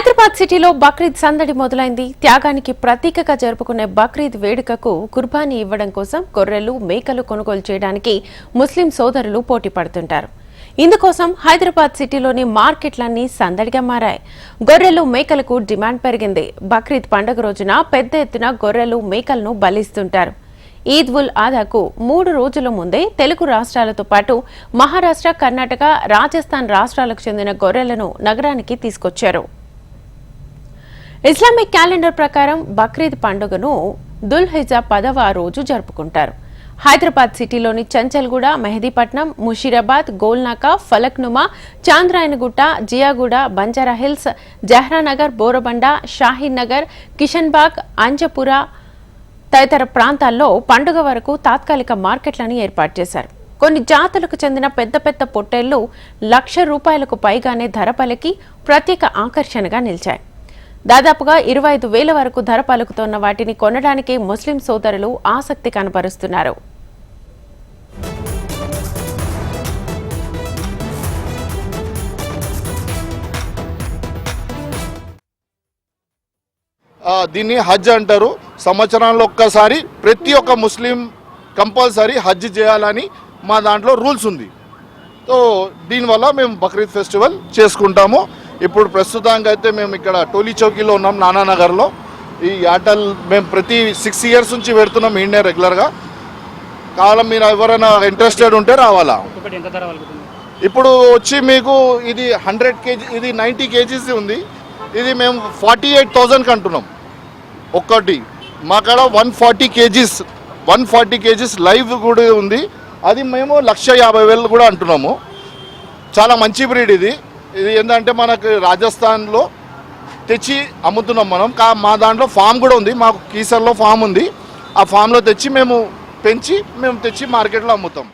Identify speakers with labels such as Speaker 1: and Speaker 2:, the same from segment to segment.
Speaker 1: హైదరాబాద్ సిటీలో బక్రీద్ సందడి మొదలైంది. త్యాగానికి ప్రతీకగా జరుపుకునే బక్రీద్ వేడుకకు కుర్బానీ ఇవ్వడం కోసం గొర్రెలు, మేకలు కొనుగోలు చేయడానికి ముస్లిం సోదరులు పోటీ పడుతుంటారు. ఇందుకోసం హైదరాబాద్ సిటీలోని మార్కెట్లన్నీ సందడిగా మారాయి. గొర్రెలు, మేకలకు డిమాండ్ పెరిగింది. బక్రీద్ పండుగ రోజున పెద్ద ఎత్తున గొర్రెలు, మేకలను బలిస్తుంటారు. ఈద్ ఉల్ అదాకు 3 రోజుల ముందే తెలుగు రాష్ట్రాలతో పాటు మహారాష్ట్ర, కర్ణాటక, రాజస్థాన్ రాష్ట్రాలకు చెందిన గొర్రెలను నగరానికి తీసుకొచ్చారు. ఇస్లామిక్ క్యాలెండర్ ప్రకారం బక్రీద్ పండుగను దుల్హిజ్జా 10వ రోజు జరుపుకుంటారు. హైదరాబాద్ సిటీలోని చంచల్గూడ, మెహదీపట్నం, ముషీరాబాద్, గోల్నాకా, ఫలక్నుమా, చాంద్రాయనగుట్ట, జియాగూడ, బంజారాహిల్స్, జహ్రానగర్, బోరబండ, షాహీన్ నగర్, కిషన్బాగ్, అంజపురా తదితర ప్రాంతాల్లో పండుగ వరకు తాత్కాలిక మార్కెట్లను ఏర్పాటు చేశారు. కొన్ని జాతులకు చెందిన పెద్ద పెద్ద పొట్టేళ్లు ₹1,00,000 పైగానే ధర పలికి ప్రత్యేక ఆకర్షణగా నిలిచాయి. దాదాపుగా 25,000 వరకు ధర పలుకుతోన్న వాటిని కొనడానికి ముస్లిం సోదరులు ఆసక్తి కనబరుస్తున్నారు.
Speaker 2: దీన్ని హజ్ అంటారు. సంవత్సరంలో ఒక్కసారి ప్రతి ఒక్క ముస్లిం కంపల్సరీ హజ్ చేయాలని మా దాంట్లో రూల్స్ ఉంది. సో దీనివల్ల మేము బక్రీద్ ఫెస్టివల్ చేసుకుంటాము. ఇప్పుడు ప్రస్తుతానికి అయితే మేము ఇక్కడ టోలీ చౌకీలో ఉన్నాం, నానానగర్లో. ఈ ఆటలు మేము ప్రతి 6 ఇయర్స్ నుంచి పెడుతున్నాం ఇండియా రెగ్యులర్గా. కావాలా మీరు ఎవరైనా ఇంట్రెస్టెడ్ ఉంటే రావాలా. ఇప్పుడు వచ్చి మీకు ఇది 100 kg, ఇది 90 kgs ఉంది. ఇది మేము 48,000కి అంటున్నాం ఒక్కటి. మా కాడ 140 kgs లైవ్ కూడా ఉంది. అది మేము 1,50,000 కూడా అంటున్నాము. చాలా మంచి బ్రీడ్ ఇది. ఇది ఏంటంటే మనకు రాజస్థాన్లో తెచ్చి అమ్ముతున్నాం మనం. మా దాంట్లో ఫామ్ కూడా ఉంది, మాకు కీసర్లో ఫామ్ ఉంది. ఆ ఫామ్లో తెచ్చి మేము పెంచి తెచ్చి మార్కెట్లో అమ్ముతాం.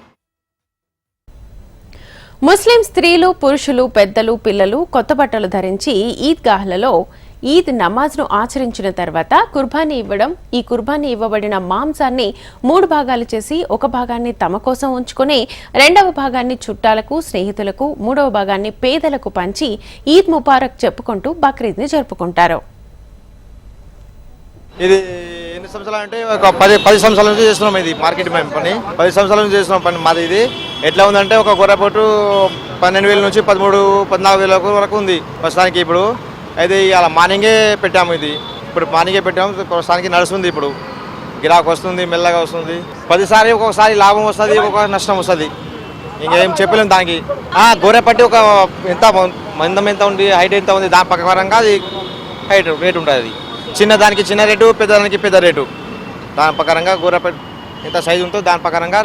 Speaker 1: ముస్లిం స్త్రీలు, పురుషులు, పెద్దలు, పిల్లలు కొత్త బట్టలు ధరించి ఈద్గాహ్లలో ఈద్ నమాజ్ను ఆచరించిన తర్వాత కుర్బానీ ఇవ్వడం. ఈ కుర్బానీ ఇవ్వబడిన మాంసాన్ని 3 భాగాలు చేసి ఒక భాగాన్ని తమ కోసం ఉంచుకుని 2వ భాగాన్ని చుట్టాలకు, స్నేహితులకు, 3వ భాగాన్ని పేదలకు పంచి ఈద్ ముబారక్ చెప్పుకుంటూ బక్రీద్ని జరుపుకుంటారు.
Speaker 3: ఇది ఎన్ని సంవత్సరాలు అంటే ఒక 10 సంవత్సరాల నుంచి చేస్తున్నాం. ఇది మార్కెట్ మేము పని 10 సంవత్సరాల నుంచి చేస్తున్నాం పని మాది. ఇది ఎట్లా ఉందంటే ఒక గొర్రెపోటు 12,000 నుంచి 13,000-14,000 వరకు ఉంది ప్రస్తుతానికి. ఇప్పుడు అయితే ఇలా మార్నింగే పెట్టాము. ఇది ఇప్పుడు మార్నింగే పెట్టాము. ప్రస్తుతానికి నడుస్తుంది. ఇప్పుడు గిరాకు వస్తుంది, మెల్లగా వస్తుంది. 10 సారి ఒక్కొక్కసారి లాభం వస్తుంది, ఒక్కొక్క నష్టం వస్తుంది. ఇంకేం చెప్పలేము దానికి. గొర్రె పట్టి ఒక ఎంత మందం ఎంత ఉంది, హైట్ ఎంత ఉంది, దాని ప్రకారంగా అది హైట్ రేటు ఉంటుంది. అది చిన్నదానికి చిన్న రేటు, పెద్దదానికి పెద్ద రేటు. దాని ప్రకారంగా గొర్రె ఎంత సైజు ఉంటుందో దాని ప్రకారంగా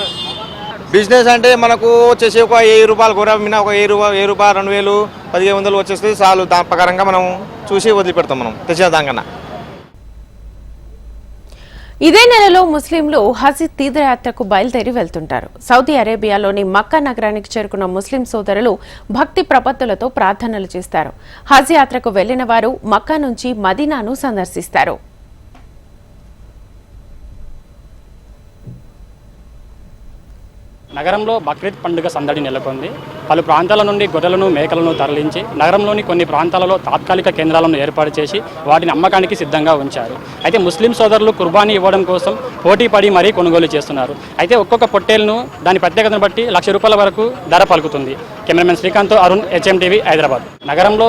Speaker 3: బిజినెస్ అంటే మనకు వచ్చేసి ఒక ₹1000 గొర్రె మీద ఒక ₹1,000, ₹2,000, 1,500 వచ్చేస్తే చాలు. దాని ప్రకారంగా మనం చూసి వదిలిపెడతాం మనం తెచ్చిన దానికన్నా.
Speaker 1: ఇదే నెలలో ముస్లింలు హజ్ తీర్థయాత్రకు బయలుదేరి వెళ్తుంటారు. సౌదీ అరేబియాలోని మక్కా నగరానికి చేరుకున్న ముస్లిం సోదరులు భక్తి ప్రపత్తులతో ప్రార్థనలు చేస్తారు. హజ్ యాత్రకు వెళ్లిన వారు మక్కా నుంచి మదీనాను సందర్శిస్తారు.
Speaker 4: నగరంలో బక్రీద్ పండుగ సందడి నెలకొంది. పలు ప్రాంతాల నుండి గొర్రెలను, మేకలను తరలించి నగరంలోని కొన్ని ప్రాంతాలలో తాత్కాలిక కేంద్రాలను ఏర్పాటు చేసి వాటిని అమ్మకానికి సిద్ధంగా ఉంచారు. అయితే ముస్లిం సోదరులు కుర్బానీ ఇవ్వడం కోసం పోటీ పడి మరీ కొనుగోలు చేస్తున్నారు. అయితే ఒక్కొక్క పొట్టేలును దాని ప్రత్యేకతను బట్టి ₹1,00,000 వరకు ధర పలుకుతుంది. Cameraman Srikanth, Arun, HM TV, Hyderabad. నగరంలో